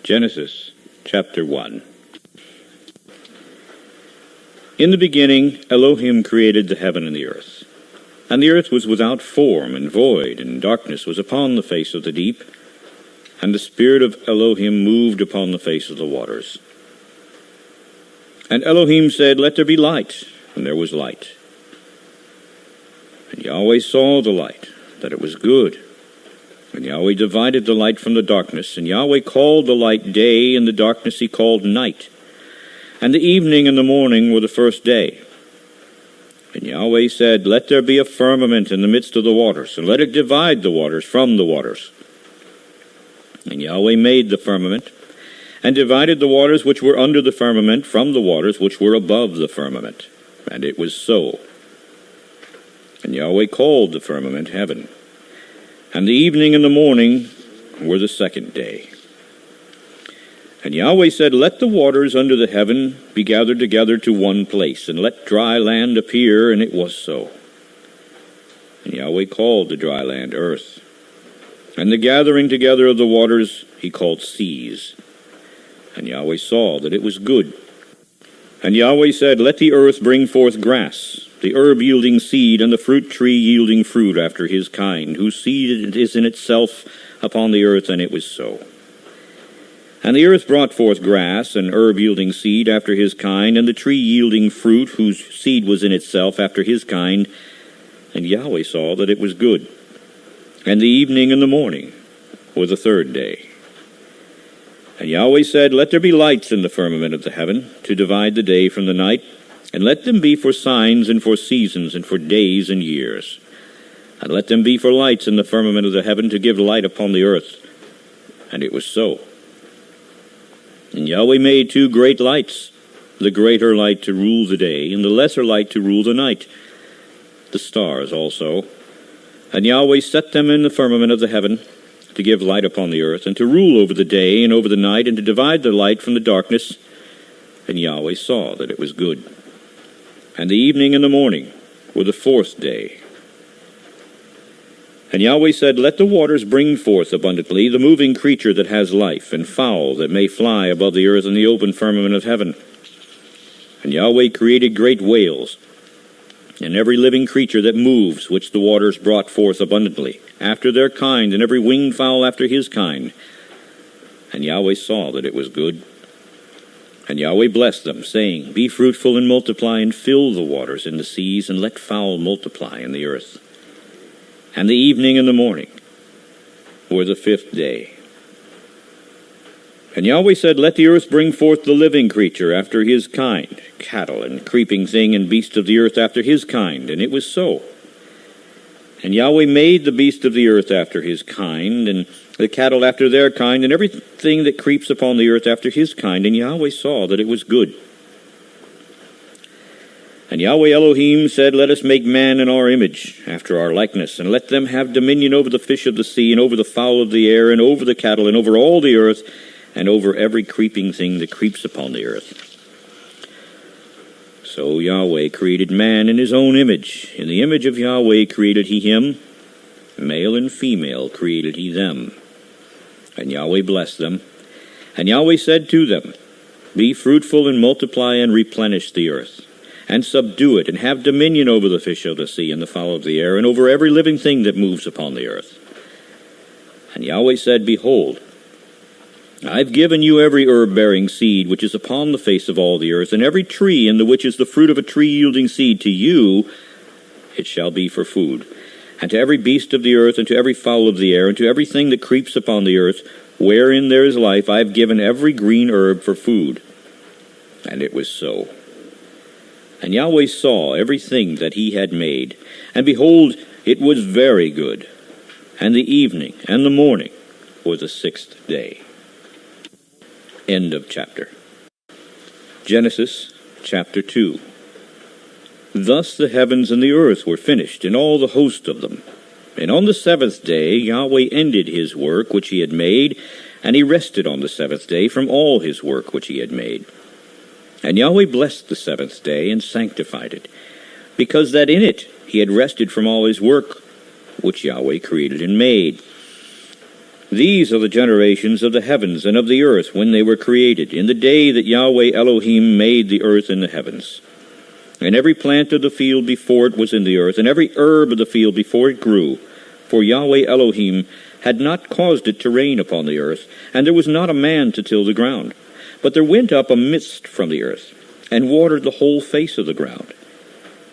Genesis chapter 1. In the beginning Elohim created the heaven and the earth. And the earth was without form and void, and darkness was upon the face of the deep, and the Spirit of Elohim moved upon the face of the waters. And Elohim said, "Let there be light," and there was light. And Yahweh saw the light, that it was good. And Yahweh divided the light from the darkness, and Yahweh called the light day, and the darkness he called night. And the evening and the morning were the first day. And Yahweh said, "Let there be a firmament in the midst of the waters, and let it divide the waters from the waters." And Yahweh made the firmament, and divided the waters which were under the firmament from the waters which were above the firmament. And it was so. And Yahweh called the firmament heaven. And the evening and the morning were the second day. And Yahweh said, "Let the waters under the heaven be gathered together to one place, and let dry land appear," and it was so. And Yahweh called the dry land earth. And the gathering together of the waters he called seas. And Yahweh saw that it was good. And Yahweh said, "Let the earth bring forth grass, the herb yielding seed, and the fruit tree yielding fruit after his kind, whose seed is in itself upon the earth," and it was so. And the earth brought forth grass, and herb yielding seed after his kind, and the tree yielding fruit, whose seed was in itself after his kind. And Yahweh saw that it was good. And the evening and the morning were the third day. And Yahweh said, "Let there be lights in the firmament of the heaven, to divide the day from the night, and let them be for signs and for seasons and for days and years. And let them be for lights in the firmament of the heaven, to give light upon the earth." And it was so. And Yahweh made two great lights, the greater light to rule the day, and the lesser light to rule the night, the stars also. And Yahweh set them in the firmament of the heaven, to give light upon the earth, and to rule over the day and over the night, and to divide the light from the darkness. And Yahweh saw that it was good. And the evening and the morning were the fourth day. And Yahweh said, "Let the waters bring forth abundantly the moving creature that has life, and fowl that may fly above the earth in the open firmament of heaven." And Yahweh created great whales, and every living creature that moves, which the waters brought forth abundantly, after their kind, and every winged fowl after his kind. And Yahweh saw that it was good. And Yahweh blessed them, saying, "Be fruitful and multiply, and fill the waters in the seas, and let fowl multiply in the earth." And the evening and the morning were the fifth day. And Yahweh said, "Let the earth bring forth the living creature after his kind, cattle and creeping thing and beast of the earth after his kind." And it was so. And Yahweh made the beast of the earth after his kind, and the cattle after their kind, and everything that creeps upon the earth after his kind. And Yahweh saw that it was good. And Yahweh Elohim said, "Let us make man in our image, after our likeness, and let them have dominion over the fish of the sea, and over the fowl of the air, and over the cattle, and over all the earth, and over every creeping thing that creeps upon the earth." So Yahweh created man in his own image. In the image of Yahweh created he him. Male and female created he them. And Yahweh blessed them. And Yahweh said to them, "Be fruitful and multiply and replenish the earth, and subdue it, and have dominion over the fish of the sea and the fowl of the air, and over every living thing that moves upon the earth." And Yahweh said, "Behold, I've given you every herb-bearing seed which is upon the face of all the earth, and every tree in the which is the fruit of a tree yielding seed. To you it shall be for food, and to every beast of the earth, and to every fowl of the air, and to everything that creeps upon the earth, wherein there is life, I have given every green herb for food." And it was so. And Yahweh saw everything that he had made, and behold, it was very good. And the evening and the morning were the sixth day. End of chapter. Genesis chapter 2. Thus the heavens and the earth were finished, and all the host of them. And on the seventh day Yahweh ended his work which he had made, and he rested on the seventh day from all his work which he had made. And Yahweh blessed the seventh day and sanctified it, because that in it he had rested from all his work which Yahweh created and made. These are the generations of the heavens and of the earth when they were created, in the day that Yahweh Elohim made the earth and the heavens. And every plant of the field before it was in the earth, and every herb of the field before it grew. For Yahweh Elohim had not caused it to rain upon the earth, and there was not a man to till the ground. But there went up a mist from the earth, and watered the whole face of the ground.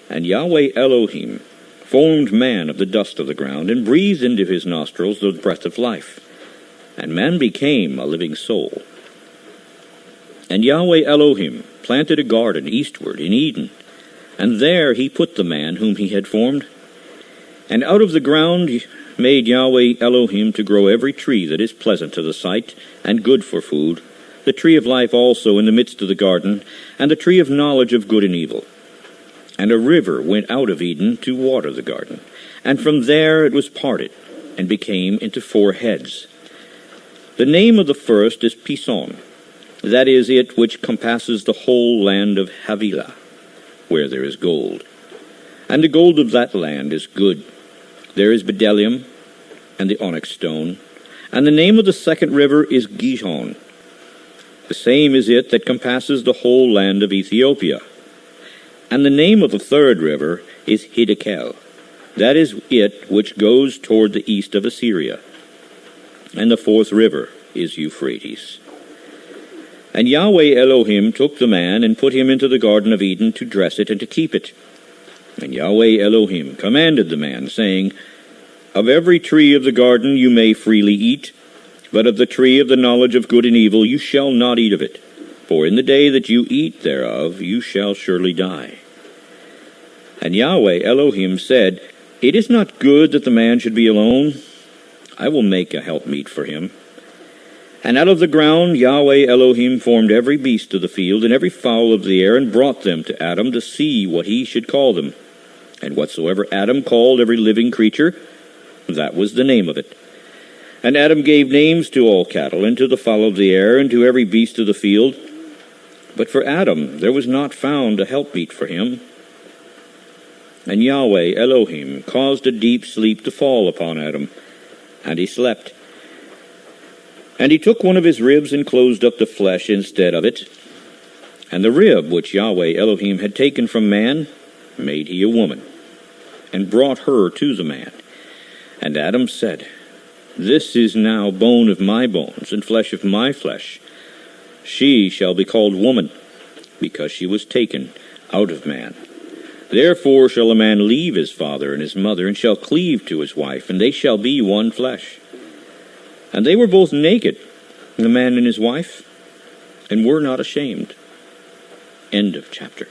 And Yahweh Elohim formed man of the dust of the ground, and breathed into his nostrils the breath of life. And man became a living soul. And Yahweh Elohim planted a garden eastward in Eden, and there he put the man whom he had formed. And out of the ground made Yahweh Elohim to grow every tree that is pleasant to the sight, and good for food, the tree of life also in the midst of the garden, and the tree of knowledge of good and evil. And a river went out of Eden to water the garden, and from there it was parted, and became into 4 heads. The name of the first is Pison, that is it which compasses the whole land of Havilah, where there is gold. And the gold of that land is good. There is bdellium, and the onyx stone. And the name of the second river is Gihon. The same is it that compasses the whole land of Ethiopia. And the name of the third river is Hiddekel. That is it which goes toward the east of Assyria. And the fourth river is Euphrates. And Yahweh Elohim took the man and put him into the garden of Eden to dress it and to keep it. And Yahweh Elohim commanded the man, saying, Of every tree of the garden you may freely eat, but of the tree of the knowledge of good and evil you shall not eat of it. For in the day that you eat thereof you shall surely die. And Yahweh Elohim said, It is not good that the man should be alone. I will make a helpmeet for him. And out of the ground Yahweh Elohim formed every beast of the field and every fowl of the air, and brought them to Adam to see what he should call them. And whatsoever Adam called every living creature, that was the name of it. And Adam gave names to all cattle, and to the fowl of the air, and to every beast of the field. But for Adam there was not found a helpmeet for him. And Yahweh Elohim caused a deep sleep to fall upon Adam, and he slept. And he took one of his ribs and closed up the flesh instead of it. And the rib which Yahweh Elohim had taken from man made he a woman, and brought her to the man. And Adam said, This is now bone of my bones, and flesh of my flesh. She shall be called woman, because she was taken out of man. Therefore shall a man leave his father and his mother, and shall cleave to his wife, and they shall be one flesh. And they were both naked, the man and his wife, and were not ashamed. End of chapter.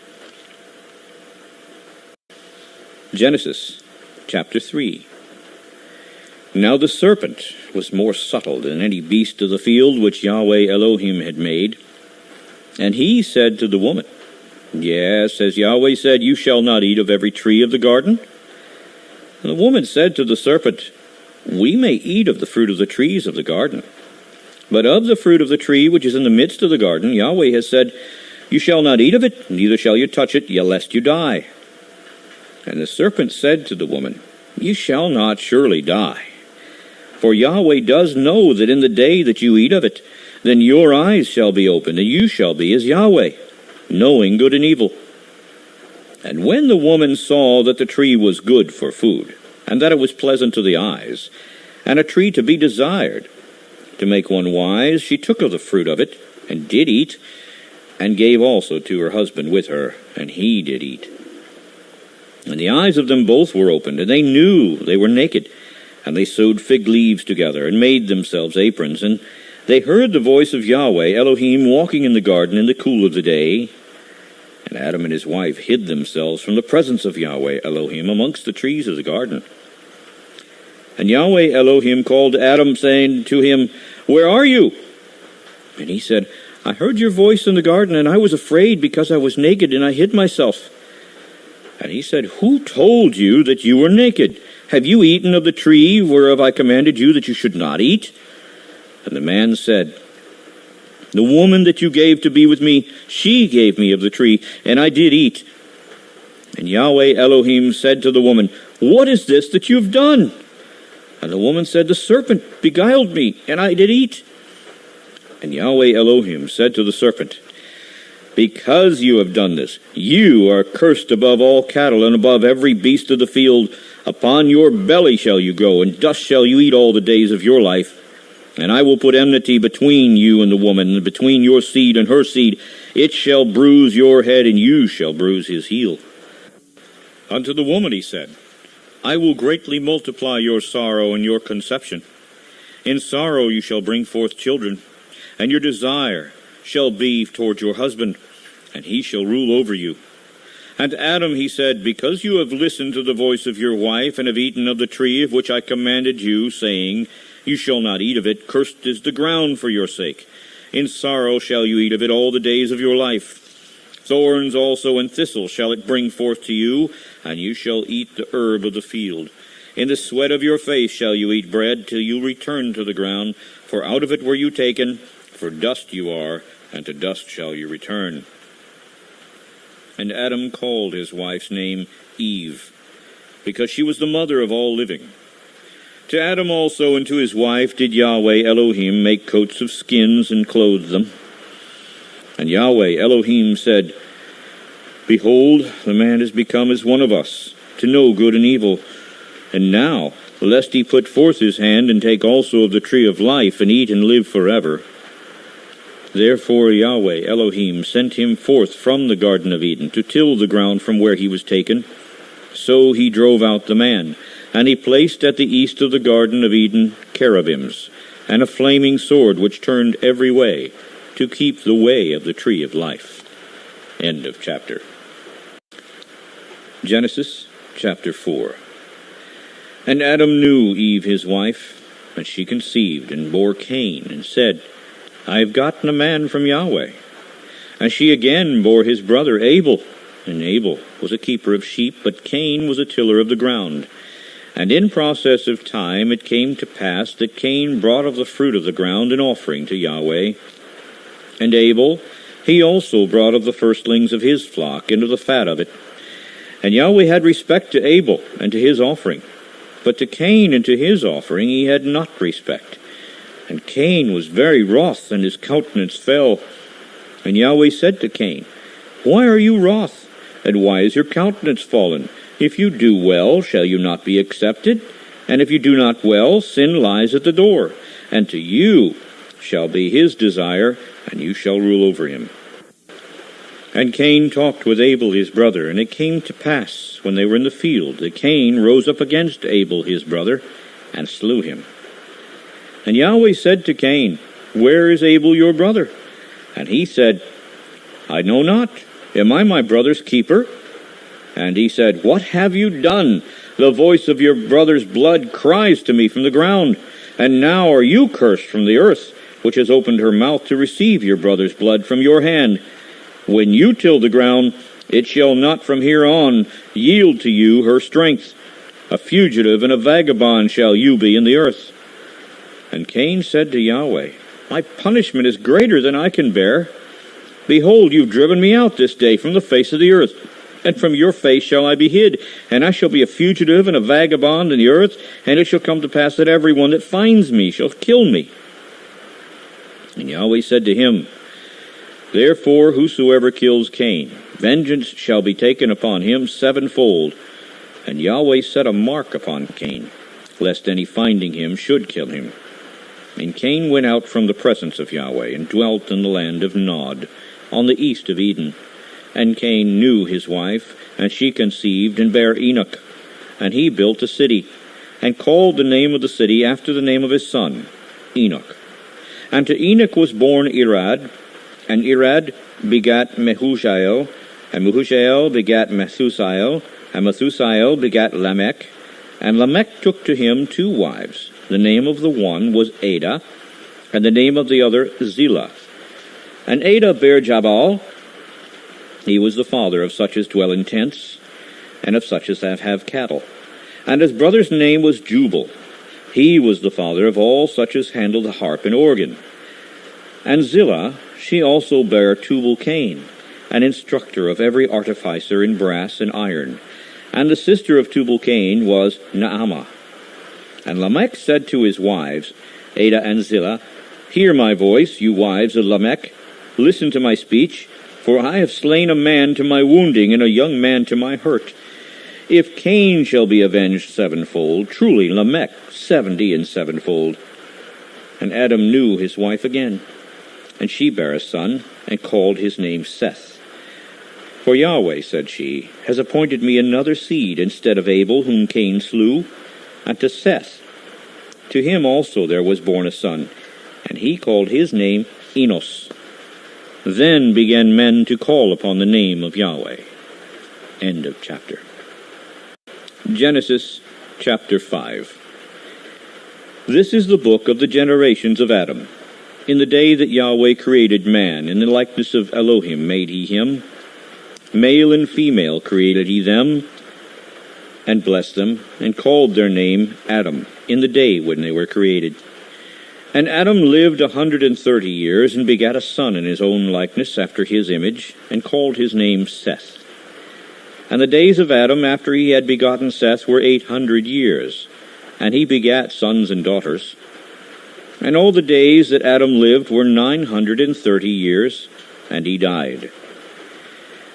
Genesis chapter 3. Now the serpent was more subtle than any beast of the field which Yahweh Elohim had made. And he said to the woman, Yes, as Yahweh said, You shall not eat of every tree of the garden. And the woman said to the serpent, We may eat of the fruit of the trees of the garden. But of the fruit of the tree which is in the midst of the garden, Yahweh has said, You shall not eat of it, neither shall you touch it, lest you die. And the serpent said to the woman, You shall not surely die. For Yahweh does know that in the day that you eat of it, then your eyes shall be opened, and you shall be as Yahweh, knowing good and evil. And when the woman saw that the tree was good for food, and that it was pleasant to the eyes, and a tree to be desired, to make one wise, she took of the fruit of it, and did eat, and gave also to her husband with her, and he did eat. And the eyes of them both were opened, and they knew they were naked. And they sewed fig leaves together, and made themselves aprons. And they heard the voice of Yahweh Elohim walking in the garden in the cool of the day. And Adam and his wife hid themselves from the presence of Yahweh Elohim amongst the trees of the garden. And Yahweh Elohim called to Adam, saying to him, Where are you? And he said, I heard your voice in the garden, and I was afraid because I was naked, and I hid myself. And he said, Who told you that you were naked? Have you eaten of the tree whereof I commanded you that you should not eat? And the man said, The woman that you gave to be with me, she gave me of the tree, and I did eat. And Yahweh Elohim said to the woman, What is this that you have done? And the woman said, The serpent beguiled me, and I did eat. And Yahweh Elohim said to the serpent, Because you have done this, you are cursed above all cattle and above every beast of the field. Upon your belly shall you go, and dust shall you eat all the days of your life. And I will put enmity between you and the woman, and between your seed and her seed. It shall bruise your head, and you shall bruise his heel. Unto the woman he said, I will greatly multiply your sorrow and your conception. In sorrow you shall bring forth children, and your desire shall be toward your husband, and he shall rule over you. And to Adam he said, Because you have listened to the voice of your wife, and have eaten of the tree of which I commanded you, saying, You shall not eat of it, cursed is the ground for your sake. In sorrow shall you eat of it all the days of your life. Thorns also and thistles shall it bring forth to you, and you shall eat the herb of the field. In the sweat of your face shall you eat bread, till you return to the ground, for out of it were you taken, for dust you are, and to dust shall you return. And Adam called his wife's name Eve, because she was the mother of all living. To Adam also and to his wife did Yahweh Elohim make coats of skins and clothe them. And Yahweh Elohim said, Behold, the man is become as one of us, to know good and evil. And now, lest he put forth his hand and take also of the tree of life, and eat and live forever. Therefore Yahweh Elohim sent him forth from the Garden of Eden to till the ground from where he was taken. So he drove out the man, and he placed at the east of the Garden of Eden cherubims, and a flaming sword which turned every way, to keep the way of the tree of life. End of chapter. Genesis chapter 4. And Adam knew Eve his wife, and she conceived and bore Cain, and said, I have gotten a man from Yahweh. And she again bore his brother Abel, and Abel was a keeper of sheep, but Cain was a tiller of the ground. And in process of time it came to pass that Cain brought of the fruit of the ground an offering to Yahweh. And Abel, he also brought of the firstlings of his flock, and of the fat of it. And Yahweh had respect to Abel, and to his offering. But to Cain and to his offering he had not respect. And Cain was very wroth, and his countenance fell. And Yahweh said to Cain, Why are you wroth? And why is your countenance fallen? If you do well, shall you not be accepted? And if you do not well, sin lies at the door. And to you shall be his desire, and you shall rule over him. And Cain talked with Abel his brother, and it came to pass, when they were in the field, that Cain rose up against Abel his brother, and slew him. And Yahweh said to Cain, Where is Abel your brother? And he said, I know not. Am I my brother's keeper? And he said, What have you done? The voice of your brother's blood cries to me from the ground. And now are you cursed from the earth, which has opened her mouth to receive your brother's blood from your hand. When you till the ground, it shall not from here on yield to you her strength. A fugitive and a vagabond shall you be in the earth. And Cain said to Yahweh, My punishment is greater than I can bear. Behold, you've driven me out this day from the face of the earth, and from your face shall I be hid, and I shall be a fugitive and a vagabond in the earth, and it shall come to pass that every one that finds me shall kill me. And Yahweh said to him, Therefore whosoever kills Cain, vengeance shall be taken upon him sevenfold. And Yahweh set a mark upon Cain, lest any finding him should kill him. And Cain went out from the presence of Yahweh, and dwelt in the land of Nod, on the east of Eden. And Cain knew his wife, and she conceived, and bare Enoch. And he built a city, and called the name of the city after the name of his son, Enoch. And to Enoch was born Irad, and Irad begat Mehushael, and Mehushael begat Methusael, and Methusael begat Lamech. And Lamech took to him 2 wives. The name of the one was Ada, and the name of the other Zillah. And Ada bare Jabal. He was the father of such as dwell in tents, and of such as have cattle. And his brother's name was Jubal. He was the father of all such as handle the harp and organ. And Zillah, she also bare Tubal-Cain, an instructor of every artificer in brass and iron. And the sister of Tubal-Cain was Naamah. And Lamech said to his wives, Adah and Zillah, Hear my voice, you wives of Lamech. Listen to my speech, for I have slain a man to my wounding, and a young man to my hurt. If Cain shall be avenged sevenfold, truly Lamech 70 and sevenfold. And Adam knew his wife again, and she bare a son, and called his name Seth. For Yahweh, said she, has appointed me another seed instead of Abel, whom Cain slew, and to Seth. To him also there was born a son, and he called his name Enos. Then began men to call upon the name of Yahweh. End of chapter. Genesis chapter 5. This is the book of the generations of Adam. In the day that Yahweh created man, in the likeness of Elohim made he him. Male and female created he them, and blessed them, and called their name Adam, in the day when they were created. And Adam lived 130 years, and begat a son in his own likeness, after his image, and called his name Seth. And the days of Adam, after he had begotten Seth, were 800 years, and he begat sons and daughters. And all the days that Adam lived were 930 years, and he died.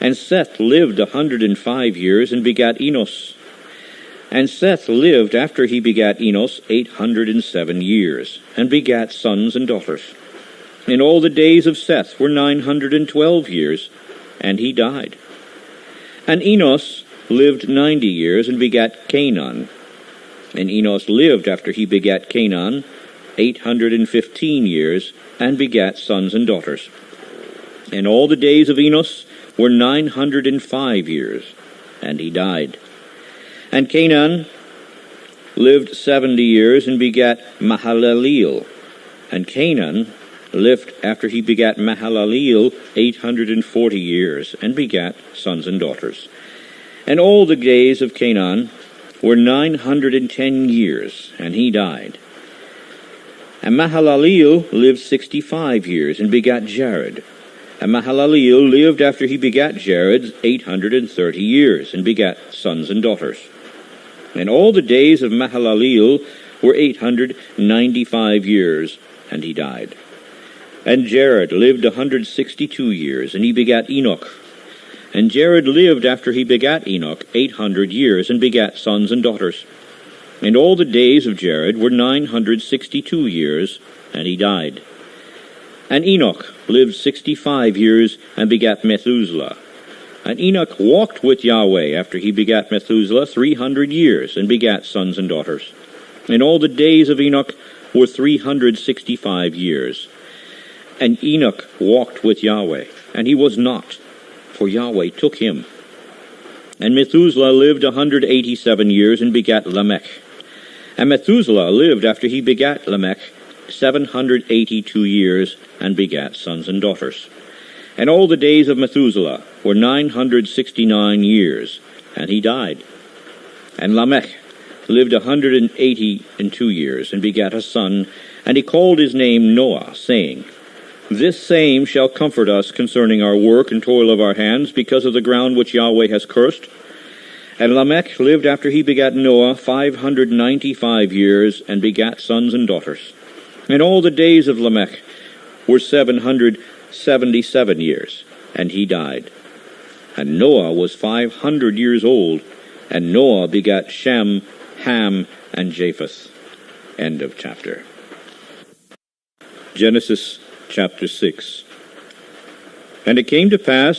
And Seth lived 105 years, and begat Enos. And Seth lived, after he begat Enos, 807 years, and begat sons and daughters. And all the days of Seth were 912 years, and he died. And Enos lived 90 years, and begat Canaan. And Enos lived, after he begat Canaan, 815 years, and begat sons and daughters. And all the days of Enos were 905 years, and he died. And Canaan lived 70 years, and begat Mahalaleel. And Canaan lived, after he begat Mahalaleel, 840 years, and begat sons and daughters. And all the days of Canaan were 910 years, and he died. And Mahalaleel lived 65 years, and begat Jared. And Mahalaleel lived, after he begat Jared, 830 years, and begat sons and daughters. And all the days of Mahalaleel were 895 years, and he died. And Jared lived 162 years, and he begat Enoch. And Jared lived, after he begat Enoch, 800 years, and begat sons and daughters. And all the days of Jared were 962 years, and he died. And Enoch lived 65 years, and begat Methuselah. And Enoch walked with Yahweh, after he begat Methuselah, 300 years, and begat sons and daughters. And all the days of Enoch were 365 years. And Enoch walked with Yahweh, and he was not, for Yahweh took him. And Methuselah lived 187 years, and begat Lamech. And Methuselah lived, after he begat Lamech, 782 years, and begat sons and daughters. And all the days of Methuselah were 969 years, and he died. And Lamech lived 182 years, and begat a son, and he called his name Noah, saying, This same shall comfort us concerning our work and toil of our hands, because of the ground which Yahweh has cursed. And Lamech lived, after he begat Noah, 595 years, and begat sons and daughters. And all the days of Lamech were 777 years, and he died. And Noah was 500 years old, and Noah begat Shem, Ham, and Japheth. End of chapter. Genesis chapter 6. And it came to pass,